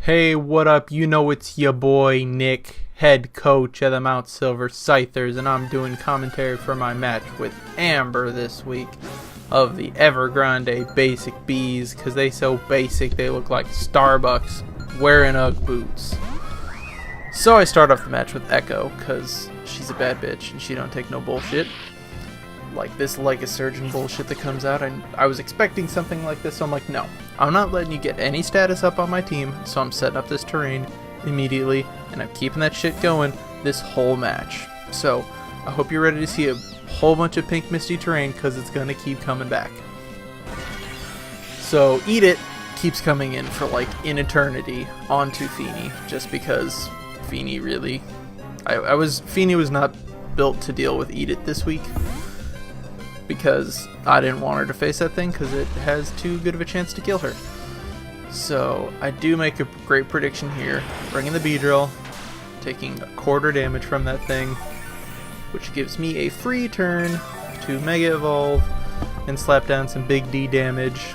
Hey, what up? You know it's your boy Nick, head coach of the Mount Silver Scythers, and I'm doing commentary for my match with Amber this week of the Ever Grande Basic Bees, because they so basic they look like Starbucks wearing Ugg boots. So I start off the match with Echo, because she's a bad bitch and she don't take no bullshit. Like this Lega Surgeon bullshit that comes out. I was expecting something like this, so I'm like, no, I'm not letting you get any status up on my team, so I'm setting up this terrain immediately, and I'm keeping that shit going this whole match. So I hope you're ready to see a whole bunch of pink misty terrain, because it's going to keep coming back. So Eat It keeps coming in for like an eternity onto Feeny, just because Feeny really... Feeny was not built to deal with Eat It this week, because I didn't want her to face that thing because it has too good of a chance to kill her. So I do make a great prediction here, bringing the Beedrill, taking a quarter damage from that thing, which gives me a free turn to Mega Evolve and slap down some big D damage.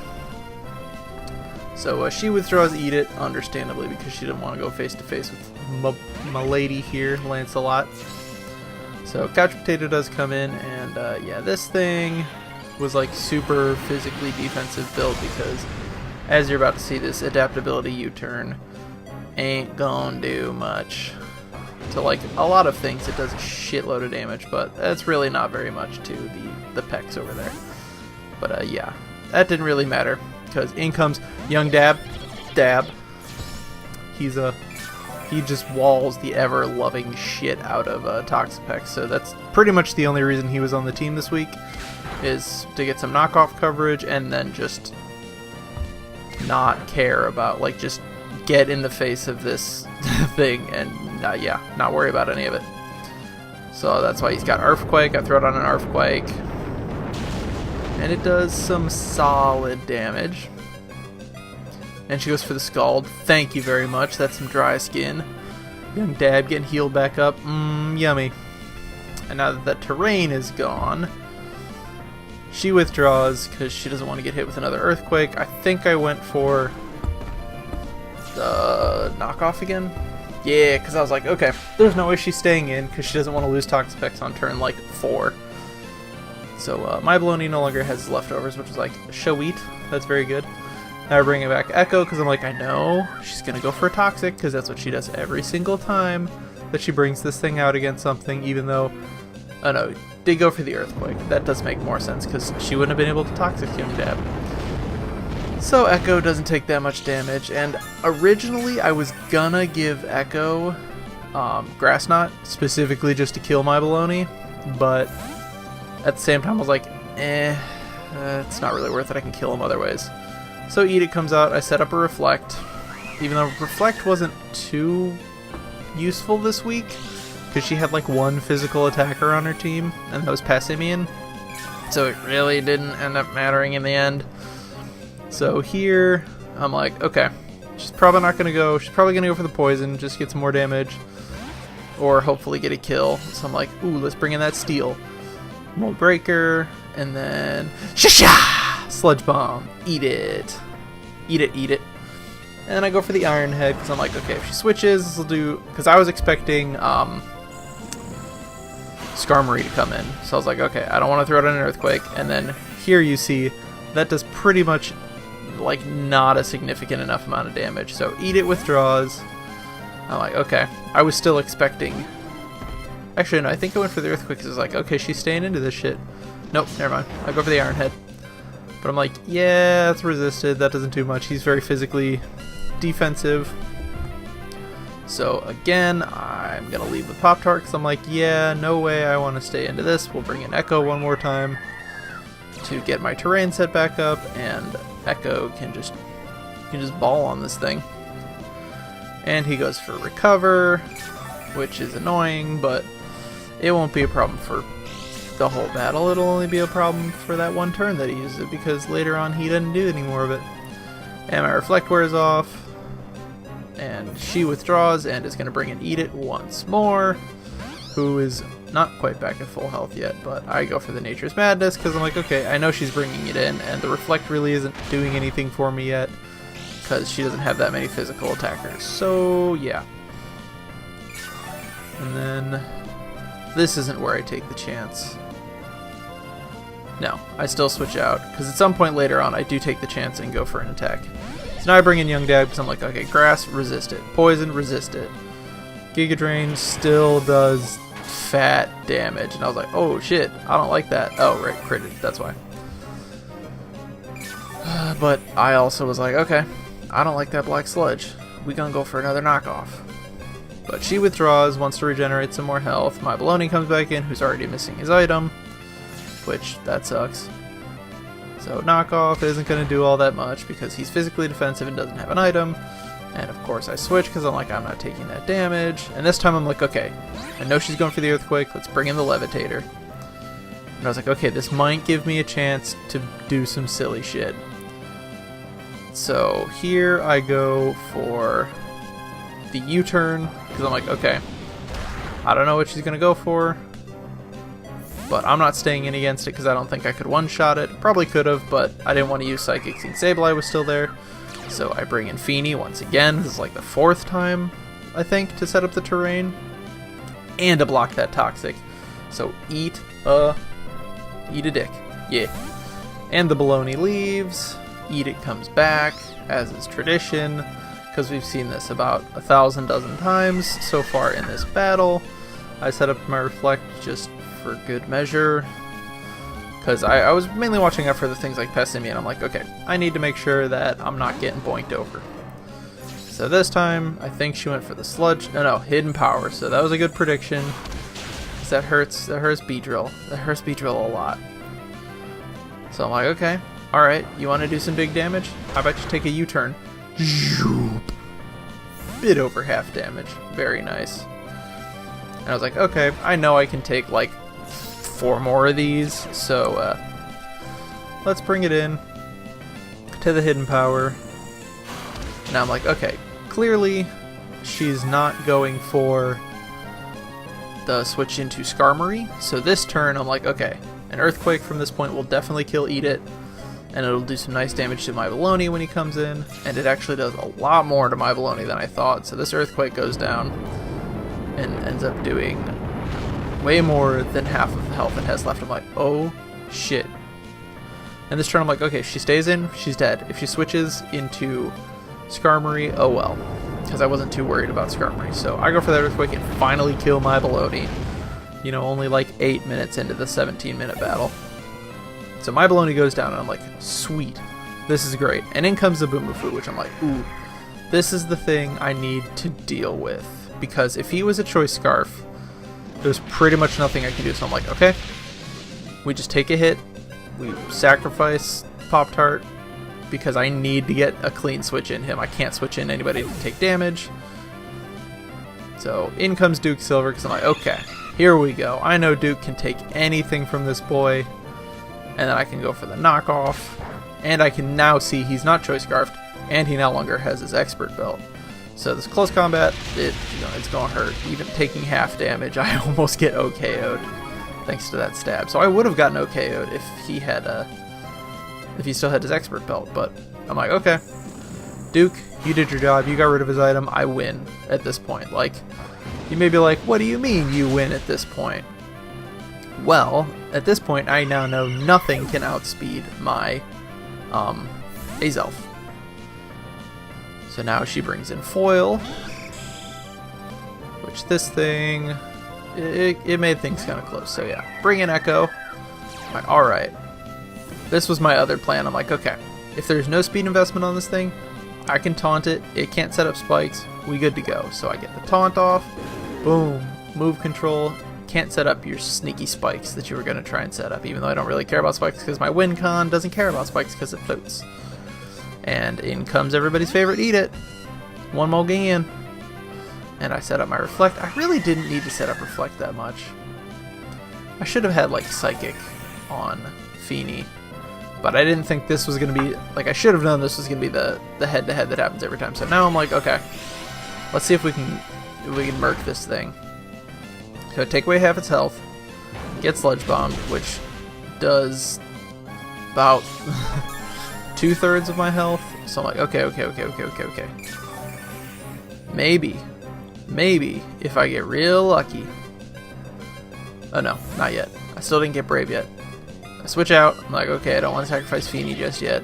So she withdraws Eat It, understandably, because she didn't want to go face to face with my lady here, Lancelot. So Couch Potato does come in, and yeah, this thing was like super physically defensive build, because as you're about to see, this adaptability U-turn ain't gonna do much. To like a lot of things it does a shitload of damage, but that's really not very much to the pecs over there. But yeah, that didn't really matter, because in comes young Dab. He just walls the ever-loving shit out of Toxapex, so that's pretty much the only reason he was on the team this week, is to get some knockoff coverage and then just not care about, like, just get in the face of this thing and, yeah, not worry about any of it. So that's why he's got Earthquake. I throw it on an Earthquake, and it does some solid damage. And she goes for the Scald. Thank you very much. That's some dry skin. Young Dab getting healed back up. Yummy. And now that the terrain is gone, she withdraws because she doesn't want to get hit with another Earthquake. I think I went for the knockoff again. Yeah, because I was like, okay, there's no way she's staying in because she doesn't want to lose Toxapex on turn like 4. So my Baloney no longer has leftovers, which is like Showit. That's very good. Now I bring it back Echo, because I'm like, I know she's going to go for a Toxic, because that's what she does every single time that she brings this thing out against something, even though, oh no, did go for the Earthquake. That does make more sense, because she wouldn't have been able to Toxic Young Dab. So Echo doesn't take that much damage, and originally I was gonna give Echo Grass Knot, specifically just to kill my Baloney, but at the same time I was like, it's not really worth it, I can kill him other ways. So Eat It comes out, I set up a Reflect, even though Reflect wasn't too useful this week, because she had like one physical attacker on her team, and that was Passimian, so it really didn't end up mattering in the end. So here, I'm like, okay, she's probably not going to go, she's probably going to go for the poison, just get some more damage, or hopefully get a kill. So I'm like, ooh, let's bring in that Steel. Mold Breaker, and then, Shasha! Sludge Bomb. Eat it. Eat it, eat it. And then I go for the Iron Head, because I'm like, okay, if she switches, this will do... Because I was expecting Skarmory to come in. So I was like, okay, I don't want to throw it on an Earthquake. And then here you see, that does pretty much, like, not a significant enough amount of damage. So Eat It withdraws. I'm like, okay. I was still expecting... Actually, no, I think I went for the Earthquake, because I was like, okay, she's staying into this shit. Nope, never mind. I go for the Iron Head. But I'm like, yeah, it's resisted. That doesn't do much. He's very physically defensive. So again, I'm going to leave with Pop-Tart, because I'm like, yeah, no way I want to stay into this. We'll bring in Echo one more time to get my terrain set back up, and Echo can just ball on this thing. And he goes for Recover, which is annoying, but it won't be a problem for the whole battle. It'll only be a problem for that one turn that he uses it, because later on he doesn't do any more of it. And my Reflect wears off, and she withdraws and is going to bring in Eat It once more, who is not quite back at full health yet, but I go for the Nature's Madness, because I'm like, okay, I know she's bringing it in, and the Reflect really isn't doing anything for me yet, because she doesn't have that many physical attackers. So yeah. And then this isn't where I take the chance. No, I still switch out, because at some point later on I do take the chance and go for an attack. So now I bring in Young Dad because I'm like, okay, Grass, resist it. Poison, resist it. Giga Drain still does fat damage. And I was like, oh shit, I don't like that. Oh, right, critted, that's why. But I also was like, okay, I don't like that Black Sludge. We gonna go for another knockoff. But she withdraws, wants to regenerate some more health. My Baloney comes back in, who's already missing his item. Which, that sucks. So knockoff isn't going to do all that much because he's physically defensive and doesn't have an item. And of course I switch because I'm like, I'm not taking that damage. And this time I'm like, okay, I know she's going for the Earthquake, let's bring in the Levitator. And I was like, okay, this might give me a chance to do some silly shit. So here I go for the U-turn because I'm like, okay, I don't know what she's going to go for. But I'm not staying in against it because I don't think I could one-shot it. Probably could have, but I didn't want to use Psychic King Sableye was still there. So I bring in Feeny once again. This is like the 4th time, I think, to set up the terrain. And to block that Toxic. So eat a dick. Yeah. And the Baloney leaves. Eat It comes back, as is tradition. Because we've seen this about 1,000 dozen times so far in this battle. I set up my Reflect just for good measure, because I was mainly watching out for the things like Pessimy, and I'm like, okay, I need to make sure that I'm not getting boinked over. So this time, I think she went for the Sludge, no, Hidden Power, so that was a good prediction, because that hurts Beedrill. That hurts Beedrill a lot. So I'm like, okay, alright, you want to do some big damage? How about you take a U-turn? Bit over half damage. Very nice. And I was like, okay, I know I can take like 4 more of these, so let's bring it in to the Hidden Power. Now I'm like, okay, clearly she's not going for the switch into Skarmory, so this turn I'm like, okay, an Earthquake from this point will definitely kill Eat It, and it'll do some nice damage to my Baloney when he comes in, and it actually does a lot more to my Baloney than I thought, so this Earthquake goes down and ends up doing way more than half of the health it has left. I'm like, oh shit. And this turn I'm like, okay, if she stays in, she's dead. If she switches into Skarmory, oh well. Because I wasn't too worried about Skarmory. So I go for that Earthquake and finally kill my Baloney. You know, only like 8 minutes into the 17-minute battle. So my Baloney goes down and I'm like, sweet. This is great. And in comes the Boomerfoo, which I'm like, ooh, this is the thing I need to deal with. Because if he was a Choice Scarf, there's pretty much nothing I can do. So I'm like, okay, we just take a hit, we sacrifice Pop-Tart, because I need to get a clean switch in him. I can't switch in anybody to take damage. So in comes Duke Silver, because I'm like, okay, here we go. I know Duke can take anything from this boy, and then I can go for the knockoff, and I can now see he's not Choice Scarfed, and he no longer has his Expert Belt. So this close combat, it's gonna hurt. Even taking half damage, I almost get OKO'd thanks to that stab. So I would have gotten OKO'd if he had if he still had his Expert Belt. But I'm like, okay, Duke, you did your job. You got rid of his item. I win at this point. Like, you may be like, what do you mean you win at this point? Well, at this point, I now know nothing can outspeed my Azelf. So now she brings in Foil, which this thing, it made things kind of close. So yeah, bring in Echo. Like, alright. This was my other plan. I'm like, okay, if there's no speed investment on this thing, I can taunt it. It can't set up spikes. We good to go. So I get the taunt off. Boom. Move control. Can't set up your sneaky spikes that you were going to try and set up, even though I don't really care about spikes because my win con doesn't care about spikes because it floats. And in comes everybody's favorite Eat It. One more again. And I set up my Reflect. I really didn't need to set up Reflect that much. I should have had like Psychic on Feeny. But I didn't think this was going to be, like, I should have known this was going to be the head-to-head that happens every time. So now I'm like, okay, let's see if we can murk this thing. So take away half its health, get Sludge Bombed, which does about 2/3 of my health. So I'm like, okay. Maybe if I get real lucky. Oh no, not yet. I still didn't get brave yet. I switch out. I'm like, okay, I don't want to sacrifice Feeny just yet.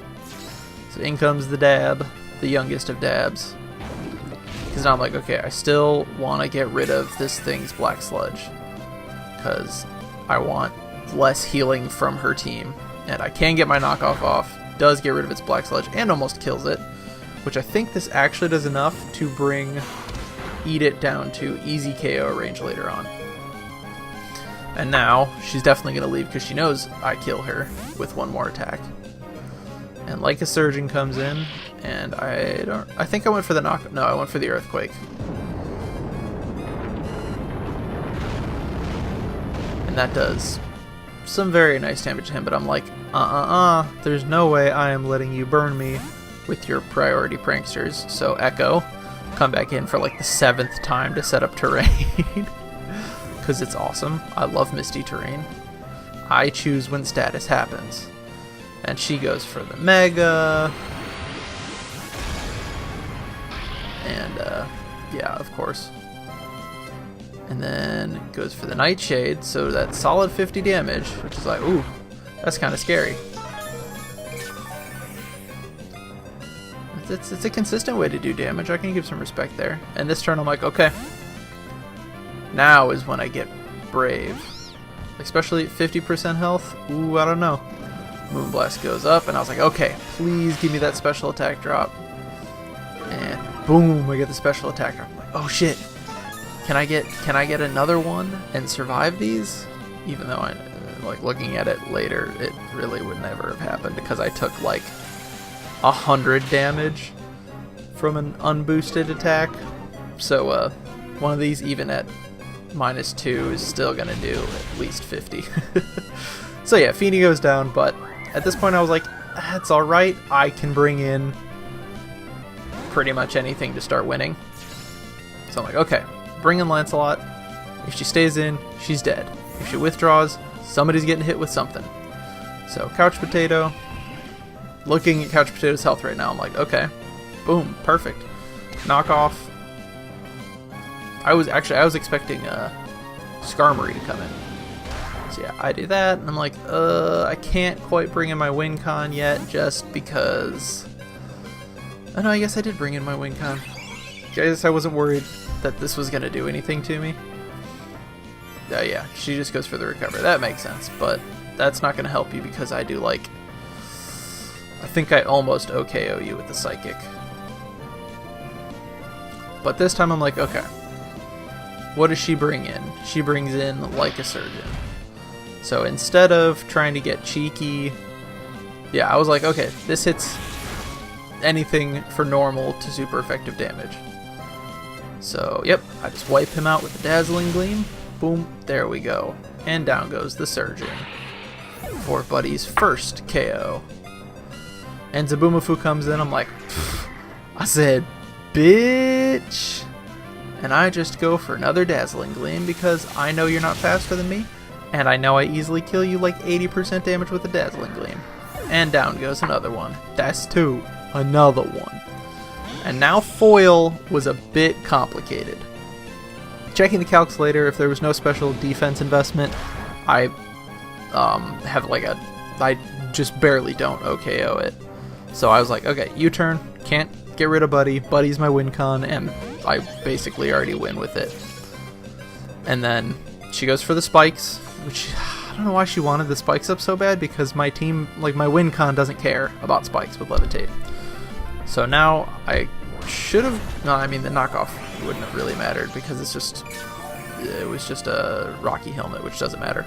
So in comes the dab, the youngest of dabs. Because now I'm like, okay, I still want to get rid of this thing's Black Sludge. Because I want less healing from her team. And I can get my knockoff off. Does get rid of its Black Sludge and almost kills it. Which I think this actually does enough to bring Eat It down to easy KO range later on. And now she's definitely going to leave because she knows I kill her with one more attack. And like a Surgeon comes in, and I think I went for the knock. No, I went for the Earthquake. And that does some very nice damage to him, but I'm like, there's no way I am letting you burn me with your priority pranksters. So Echo, come back in for like the 7th time to set up terrain. Because it's awesome. I love Misty Terrain. I choose when status happens. And she goes for the Mega. And, yeah, of course. And then goes for the Nightshade, so that's solid 50 damage, which is like, ooh, that's kind of scary. It's a consistent way to do damage. I can give some respect there. And this turn I'm like, okay. Now is when I get brave. Especially 50% health. Ooh, I don't know. Moonblast goes up, and I was like, okay, please give me that special attack drop. And boom, I get the special attack drop. I'm like, oh shit. Can I get another one and survive these? Even though I like looking at it later, it really would never have happened because I took like 100 damage from an unboosted attack. So one of these even at -2 is still gonna do at least 50. So yeah, Feeny goes down, but at this point I was like, that's alright, I can bring in pretty much anything to start winning. So I'm like, okay, bring in Lancelot. If she stays in, she's dead. If she withdraws, somebody's getting hit with something. So Couch Potato, looking at Couch Potato's health right now, I'm like, okay, boom, perfect. Knock off. I was expecting Skarmory to come in. So yeah, I do that, and I'm like, I can't quite bring in my win con yet, just because. Oh no, I guess I did bring in my win con. I guess I wasn't worried that this was gonna do anything to me. Yeah, she just goes for the recovery. That makes sense, but that's not gonna help you because I do like. I think I almost OKO you with the Psychic. But this time I'm like, okay. What does she bring in? She brings in like a Surgeon. So instead of trying to get cheeky, yeah, I was like, okay, this hits anything for normal to super effective damage. So, yep, I just wipe him out with the Dazzling Gleam. Boom, there we go. And down goes the Surgeon for Buddy's first KO. And Zabumafu comes in, I'm like, I said, bitch. And I just go for another Dazzling Gleam because I know you're not faster than me, and I know I easily kill you like 80% damage with a Dazzling Gleam. And down goes another one. That's 2. Another one. And now Foil was a bit complicated. Checking the calcs later, if there was no special defense investment, I have like I just barely don't OKO it. So I was like, okay, U-turn, can't get rid of Buddy. Buddy's my win con, and I basically already win with it. And then she goes for the spikes, which I don't know why she wanted the spikes up so bad, because my team, like my win con, doesn't care about spikes with Levitate. So now I should have, no, I mean the knockoff wouldn't have really mattered because it was just a Rocky Helmet, which doesn't matter.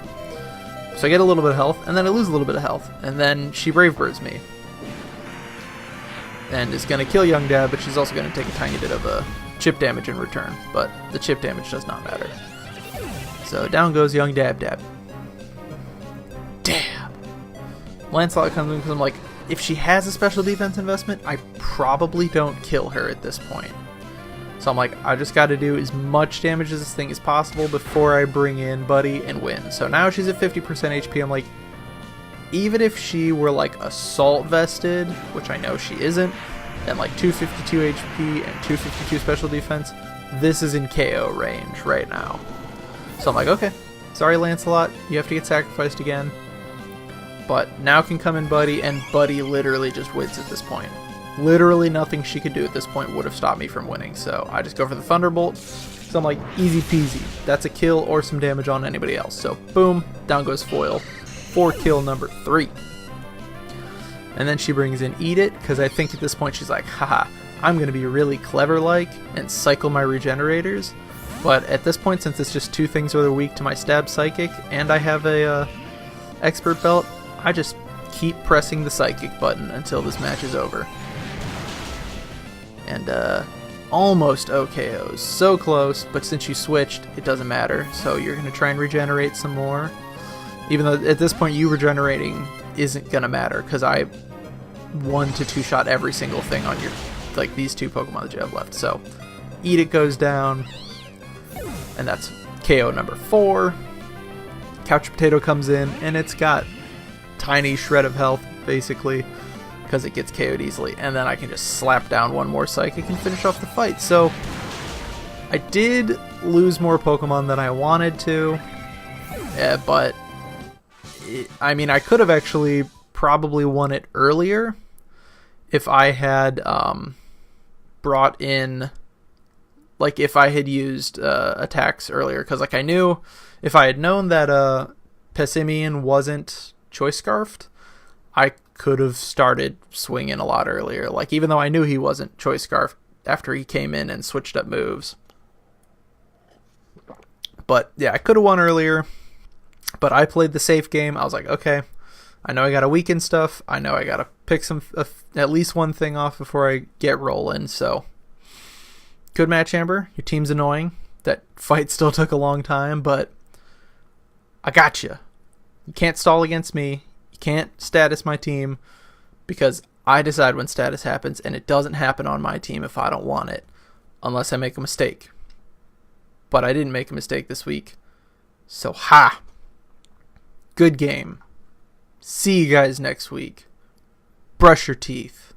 So I get a little bit of health, and then I lose a little bit of health, and then she Brave Birds me. And is going to kill Young Dab, but she's also going to take a tiny bit of chip damage in return. But the chip damage does not matter. So down goes Young Dab Dab. Dab! Lancelot comes in because I'm like, if she has a special defense investment, I probably don't kill her at this point. So I'm like, I just got to do as much damage as this thing as possible before I bring in Buddy and win. So now she's at 50% HP. I'm like, even if she were like assault vested, which I know she isn't, and like 252 HP and 252 special defense, this is in KO range right now. So I'm like, okay, sorry Lancelot, you have to get sacrificed again. But now can come in Buddy, and Buddy literally just wins at this point. Literally nothing she could do at this point would have stopped me from winning, so I just go for the Thunderbolt. So I'm like, easy peasy. That's a kill or some damage on anybody else. So boom, down goes Foil for kill number 3. And then she brings in Eat It, because I think at this point she's like, haha, I'm going to be really clever-like and cycle my regenerators. But at this point, since it's just 2 things that are weak to my Stab Psychic, and I have a Expert Belt, I just keep pressing the Psychic button until this match is over. And almost OKOs. So close, but since you switched, it doesn't matter. So you're going to try and regenerate some more. Even though at this point you regenerating isn't going to matter, because I 1 to 2 shot every single thing on your, like, these 2 Pokemon that you have left. So Eat It goes down, and that's KO number 4. Couch Potato comes in, and it's got tiny shred of health, basically, because it gets KO'd easily, and then I can just slap down 1 more Psychic and finish off the fight. So I did lose more Pokemon than I wanted to, but I mean, I could have actually probably won it earlier if I had brought in, like, if I had used attacks earlier, because like I knew if I had known that Pessimian wasn't Choice Scarfed, I could have started swinging a lot earlier. Like, even though I knew he wasn't Choice Scarf after he came in and switched up moves. But yeah, I could have won earlier, but I played the safe game. I was like, okay, I know I gotta weaken stuff. I know I gotta pick some at least 1 thing off before I get rolling. So good match, Amber. Your team's annoying. That fight still took a long time, but I got you. You can't stall against me. You can't status my team, because I decide when status happens, and it doesn't happen on my team if I don't want it, unless I make a mistake. But I didn't make a mistake this week, so ha! Good game. See you guys next week. Brush your teeth.